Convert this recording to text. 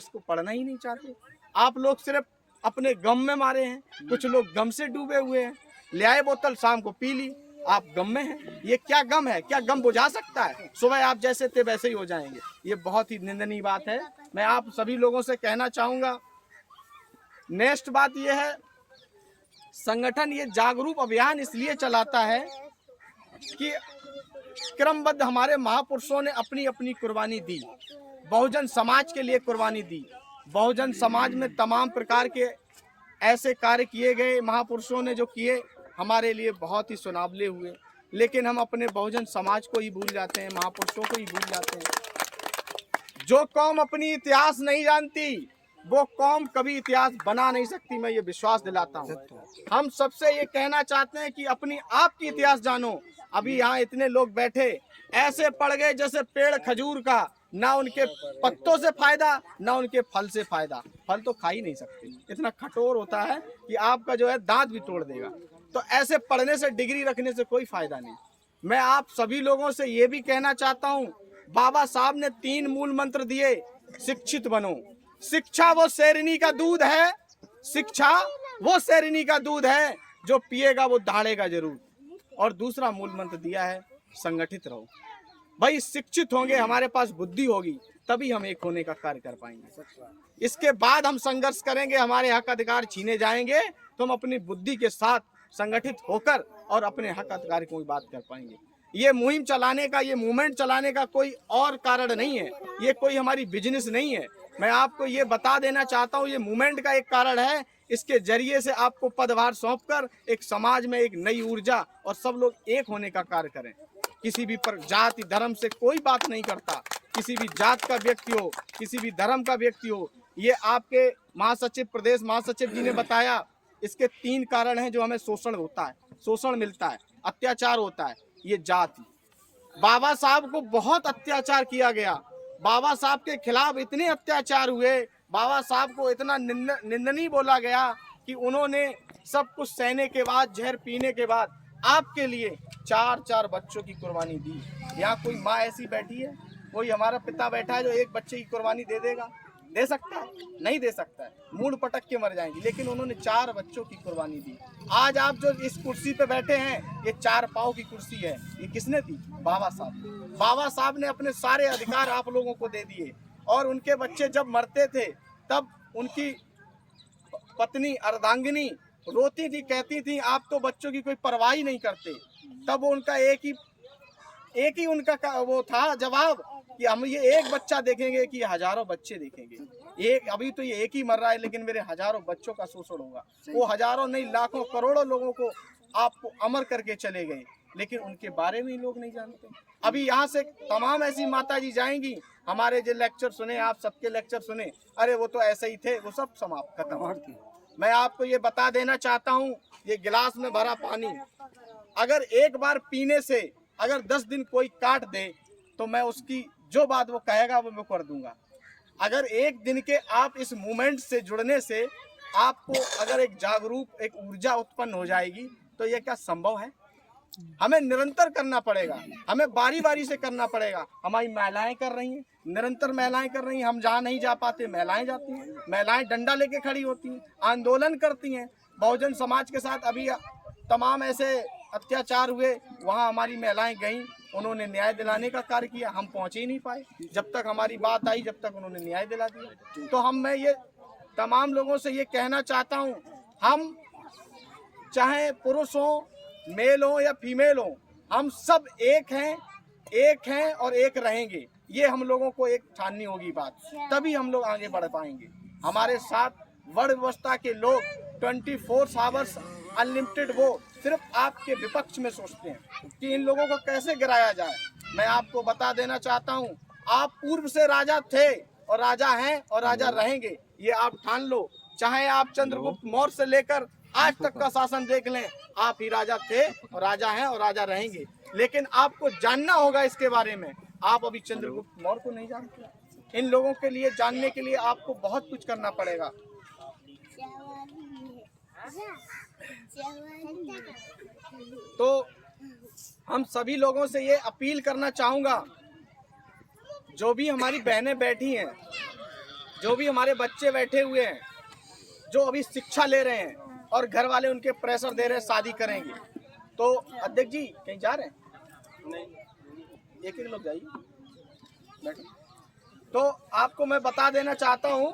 इसको पढ़ना ही नहीं चाहते। आप लोग सिर्फ अपने गम में मारे हैं, कुछ लोग गम से डूबे हुए हैं। ले आए बोतल, शाम को पी ली, आप गम में हैं। ये क्या गम है? क्या गम बुझा सकता है? सुबह आप जैसे थे वैसे ही हो जाएंगे। ये बहुत ही निंदनीय बात है। मैं आप सभी लोगों से कहना चाहूँगा। नेक्स्ट बात ये है, संगठन ये जागरूक अभियान इसलिए चलाता है कि क्रमबद्ध हमारे महापुरुषों ने अपनी अपनी कुर्बानी दी, बहुजन समाज के लिए कुर्बानी दी। बहुजन समाज में तमाम प्रकार के ऐसे कार्य किए गए, महापुरुषों ने जो किए हमारे लिए बहुत ही सुनावले हुए, लेकिन हम अपने बहुजन समाज को ही भूल जाते हैं, महापुरुषों को ही भूल जाते हैं। जो कौम अपनी इतिहास नहीं जानती वो कौम कभी इतिहास बना नहीं सकती, मैं ये विश्वास दिलाता हूँ। हम सबसे ये कहना चाहते हैं कि अपनी आप की इतिहास जानो। अभी यहाँ इतने लोग बैठे ऐसे पड़ गए जैसे पेड़ खजूर का, ना उनके पत्तों से फायदा ना उनके फल से फायदा। फल तो खा ही नहीं सकते, इतना कठोर होता है कि आपका जो है दांत भी तोड़ देगा। तो ऐसे पढ़ने से, डिग्री रखने से कोई फायदा नहीं। मैं आप सभी लोगों से ये भी कहना चाहता हूँ, बाबा साहब ने 3 मूल मंत्र दिए। शिक्षित बनो। शिक्षा वो शेरनी का दूध है, शिक्षा वो शेरनी का दूध है, जो पिएगा वो दहाड़ेगा जरूर। और दूसरा मूल मंत्र दिया है, संगठित रहो। भाई शिक्षित होंगे, हमारे पास बुद्धि होगी, तभी हम एक होने का कार्य कर पाएंगे। इसके बाद हम संघर्ष करेंगे, हमारे हक अधिकार छीने जाएंगे तो हम अपनी बुद्धि के साथ संगठित होकर और अपने हक अधिकार की बात कर पाएंगे। ये मुहिम चलाने का, ये मूवमेंट चलाने का कोई और कारण नहीं है, ये कोई हमारी बिजनेस नहीं है। मैं आपको ये बता देना चाहता हूँ, ये मूवमेंट का एक कारण है। इसके जरिए से आपको पदभार सौंपकर एक समाज में एक नई ऊर्जा और सब लोग एक होने का कार्य करें। किसी भी पर जाति धर्म से कोई बात नहीं करता, किसी भी जात का व्यक्ति हो, किसी भी धर्म का व्यक्ति हो। ये आपके महासचिव, प्रदेश महासचिव जी ने बताया, इसके 3 कारण हैं जो हमें शोषण होता है, शोषण मिलता है, अत्याचार होता है। ये जाति, बाबा साहब को बहुत अत्याचार किया गया, बाबा साहब के खिलाफ इतने अत्याचार हुए, बाबा साहब को इतना निंदनीय बोला गया कि उन्होंने सब कुछ सहने के बाद, जहर पीने के बाद आपके लिए 4 बच्चों की कुर्बानी दी। यहाँ कोई माँ ऐसी बैठी है, कोई हमारा पिता बैठा है जो एक बच्चे की कुर्बानी दे देगा? दे सकता है? नहीं दे सकता है, मूड पटक के मर जाएंगे। लेकिन उन्होंने 4 बच्चों की कुर्बानी दी। आज आप जो इस कुर्सी पे बैठे हैं, ये 4 पाँव की कुर्सी है। ये किसने दी? बाबा साहब। बाबा साहब ने अपने सारे अधिकार आप लोगों को दे दिए। और उनके बच्चे जब मरते थे तब उनकी पत्नी अर्धांगिनी रोती थी, कहती थी आप तो बच्चों की कोई परवाह ही नहीं करते। तब उनका एक ही उनका वो था जवाब कि हम ये एक बच्चा देखेंगे कि हजारों बच्चे देखेंगे। अभी तो ये एक ही मर रहा है, लेकिन मेरे हजारों बच्चों का शोषण होगा। वो हजारों नहीं, लाखों करोड़ों लोगों को आपको अमर करके चले गए, लेकिन उनके बारे में लोग नहीं जानते। अभी यहाँ से तमाम ऐसी माता जी जाएंगी, हमारे जो लेक्चर सुने, आप सबके लेक्चर सुने, अरे वो तो ऐसे ही थे, वो सब समाप्त खत्म। मैं आपको ये बता देना चाहता हूँ, ये गिलास में भरा पानी अगर एक बार पीने से अगर 10 दिन कोई काट दे तो मैं उसकी जो बात वो कहेगा वो मैं कर दूंगा। अगर एक दिन के आप इस मूवमेंट से जुड़ने से आपको अगर एक जागरूक, एक ऊर्जा उत्पन्न हो जाएगी, तो ये क्या संभव है? हमें निरंतर करना पड़ेगा, हमें बारी बारी से करना पड़ेगा। हमारी महिलाएं कर रही हैं, निरंतर महिलाएं कर रही हैं। हम जहाँ नहीं जा पाते महिलाएं जाती हैं, महिलाएं डंडा लेके खड़ी होती हैं, आंदोलन करती हैं। बहुजन समाज के साथ अभी तमाम ऐसे अत्याचार हुए, वहाँ हमारी महिलाएं गईं, उन्होंने न्याय दिलाने का कार्य किया। हम पहुँच ही नहीं पाए, जब तक हमारी बात आई, जब तक उन्होंने न्याय दिला दिया। तो मैं ये तमाम लोगों से ये कहना चाहता हूँ, हम चाहे पुरुष हो, मेल हो या फीमेल हो, हम सब एक हैं और एक रहेंगे। ये हम लोगों को एक ठाननी होगी बात, तभी हम लोग आगे बढ़ पाएंगे। हमारे साथ वर्ण व्यवस्था के लोग 24 आवर्स अनलिमिटेड वो सिर्फ आपके विपक्ष में सोचते हैं कि इन लोगों को कैसे गिराया जाए। मैं आपको बता देना चाहता हूँ, आप पूर्व से राजा थे और राजा हैं और राजा रहेंगे, ये आप ठान लो। चाहे आप चंद्रगुप्त मौर्य से लेकर आज तक का शासन देख लें, आप ही राजा थे और राजा हैं और राजा रहेंगे। लेकिन आपको जानना होगा इसके बारे में। आप अभी चंद्रगुप्त मौर्य को नहीं जानते। इन लोगों के लिए जानने के लिए आपको बहुत कुछ करना पड़ेगा। तो हम सभी लोगों से ये अपील करना चाहूँगा, जो भी हमारी बहनें बैठी हैं, जो भी हमारे बच्चे बैठे हुए हैं, जो अभी शिक्षा ले रहे हैं और घर वाले उनके प्रेशर दे रहे हैं शादी करेंगे, तो अध्यक्ष जी कहीं जा रहे हैं? नहीं, एक एक लोग जाइए, बैठो। तो आपको मैं बता देना चाहता हूँ